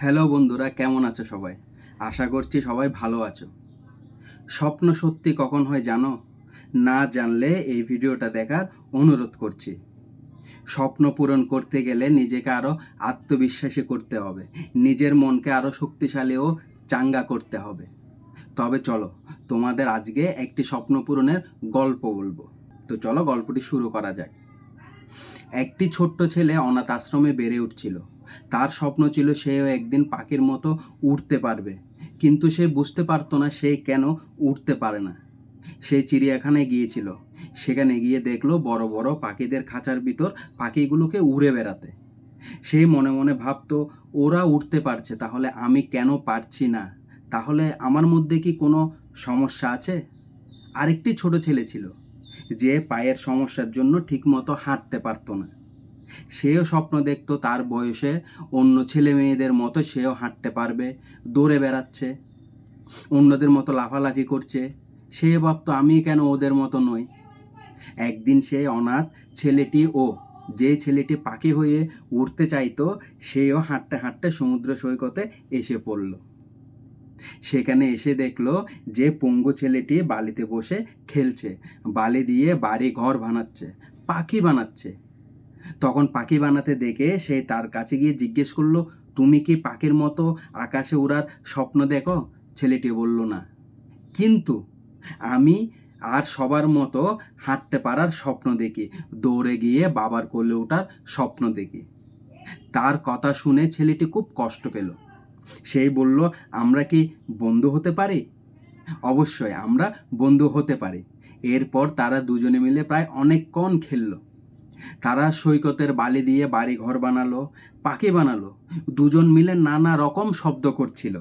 Hello বন্ধুরা, কেমন আছো সবাই? আশা করছি সবাই ভালো আছো। স্বপ্ন সত্যি কখন হয় জানো? না জানলে এই ভিডিওটা দেখার অনুরোধ করছি। স্বপ্ন পূরণ করতে গেলে নিজেকে আরও আত্মবিশ্বাসী করতে হবে, নিজের মনকে আরও শক্তিশালী ও চাঙ্গা করতে হবে। তবে চলো, তোমাদের আজকে একটি স্বপ্ন পূরণের গল্প বলবো। তো চলো গল্পটি শুরু করা যাক। একটি ছোট্ট ছেলে অনাথ আশ্রমে বেড়ে উঠছিল। তার স্বপ্ন ছিল সেও একদিন পাখির মতো উড়তে পারবে, কিন্তু সে বুঝতে পারতো না সে কেন উড়তে পারে না। সে চিড়িয়াখানায় গিয়েছিল। সেখানে গিয়ে দেখলো বড় বড় পাখিদের খাঁচার ভিতর পাখিগুলোকে উড়ে বেড়াতে। সে মনে মনে ভাবতো, ওরা উঠতে পারছে, তাহলে আমি কেন পারছি না? তাহলে আমার মধ্যে কি কোনো সমস্যা আছে? আরেকটি ছোট ছেলে ছিল, যে পায়ের সমস্যার জন্য ঠিকমতো হাঁটতে পারতো না। সেও স্বপ্ন দেখতো তার বয়সে অন্য ছেলে মেয়েদের মতো সেও হাঁটতে পারবে, দৌড়ে বেড়াচ্ছে, অন্যদের মতো লাফালাফি করছে। সে ভাবতো আমি কেন ওদের মতো নই। একদিন সে অনাথ ছেলেটি যে ছেলেটি পাখি হয়ে উঠতে চাইতো, সেও হাঁটতে হাঁটতে সমুদ্র সৈকতে এসে পড়ল। সেখানে এসে দেখলো যে পঙ্গু ছেলেটি বালিতে বসে খেলছে, বালি দিয়ে বাড়ি ঘর বানাচ্ছে, পাখি বানাচ্ছে। তখন পাখি বানাতে দেখে সে তার কাছে গিয়ে জিজ্ঞেস করলো, তুমি কি পাখির মতো আকাশে উড়ার স্বপ্ন দেখো? ছেলেটি বলল, না, কিন্তু আমি আর সবার মতো হাঁটতে পারার স্বপ্ন দেখি, দৌড়ে গিয়ে বাবার কোলে ওঠার স্বপ্ন দেখি। তার কথা শুনে ছেলেটি খুব কষ্ট পেল। সেই বলল, আমরা কি বন্ধু হতে পারি? অবশ্যই আমরা বন্ধু হতে পারি। এরপর তারা দুজনে মিলে প্রায় অনেকক্ষণ খেললো। তারা সৈকতের বালি দিয়ে বাড়ি ঘর বানালো, পাখি বানালো, দুজন মিলে নানা রকম শব্দ করছিল।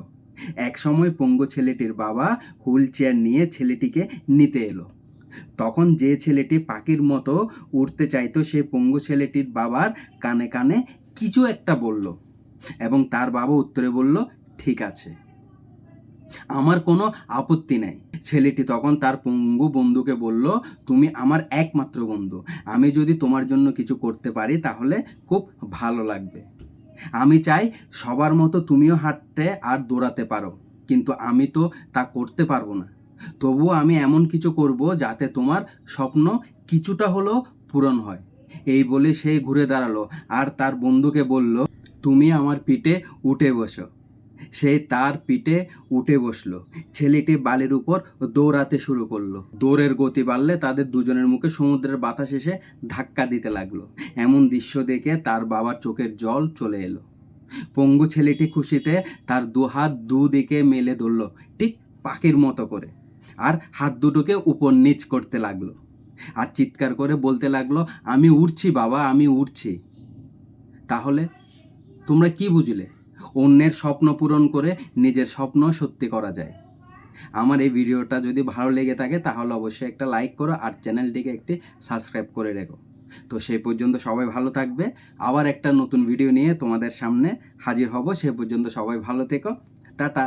এক সময় পঙ্গু ছেলেটির বাবা হুইল চেয়ার নিয়ে ছেলেটিকে নিতে এলো। তখন যে ছেলেটি পাখির মতো উঠতে চাইতো, সে পঙ্গু ছেলেটির বাবার কানে কানে কিছু একটা বলল, এবং তার বাবা উত্তরে বলল, ঠিক আছে, আমার কোনো আপত্তি নাই। ছেলেটি তখন তার পঙ্গু বন্ধুকে বলল, তুমি আমার একমাত্র বন্ধু, আমি যদি তোমার জন্য কিছু করতে পারি তাহলে খুব ভালো লাগবে। আমি চাই সবার মতো তুমিও হাঁটতে আর দৌড়াতে পারো, কিন্তু আমি তো তা করতে পারবো না। তবুও আমি এমন কিছু করব যাতে তোমার স্বপ্ন কিছুটা হলেও পূরণ হয়। এই বলে সে ঘুরে দাঁড়ালো আর তার বন্ধুকে বলল, তুমি আমার পিঠে উঠে বসো। সে তার পিঠে উঠে বসলো। ছেলেটি বালির উপর দৌড়াতে শুরু করলো। দৌড়ের গতি বাড়লে তাদের দুজনের মুখে সমুদ্রের বাতাস এসে ধাক্কা দিতে লাগলো। এমন দৃশ্য দেখে তার বাবার চোখের জল চলে এলো। পঙ্গু ছেলেটি খুশিতে তার দুহাত দুদিকে মেলে ধরল, ঠিক পাখির মতো করে, আর হাত দুটোকে উপর নিচ করতে লাগলো, আর চিৎকার করে বলতে লাগলো, আমি উড়ছি বাবা, আমি উড়ছি। তাহলে তোমরা কি বুঝলে? অন্যের স্বপ্ন পূরণ করে নিজের স্বপ্ন সত্যি করা যায়। আমার এই ভিডিওটা যদি ভালো লেগে থাকে তাহলে অবশ্যই একটা লাইক করো আর চ্যানেলটিকে একটি সাবস্ক্রাইব করে রেখো। তো সেই পর্যন্ত সবাই ভালো থাকবে। আবার একটা নতুন ভিডিও নিয়ে তোমাদের সামনে হাজির হব। সে পর্যন্ত সবাই ভালো থেকো। টাটা।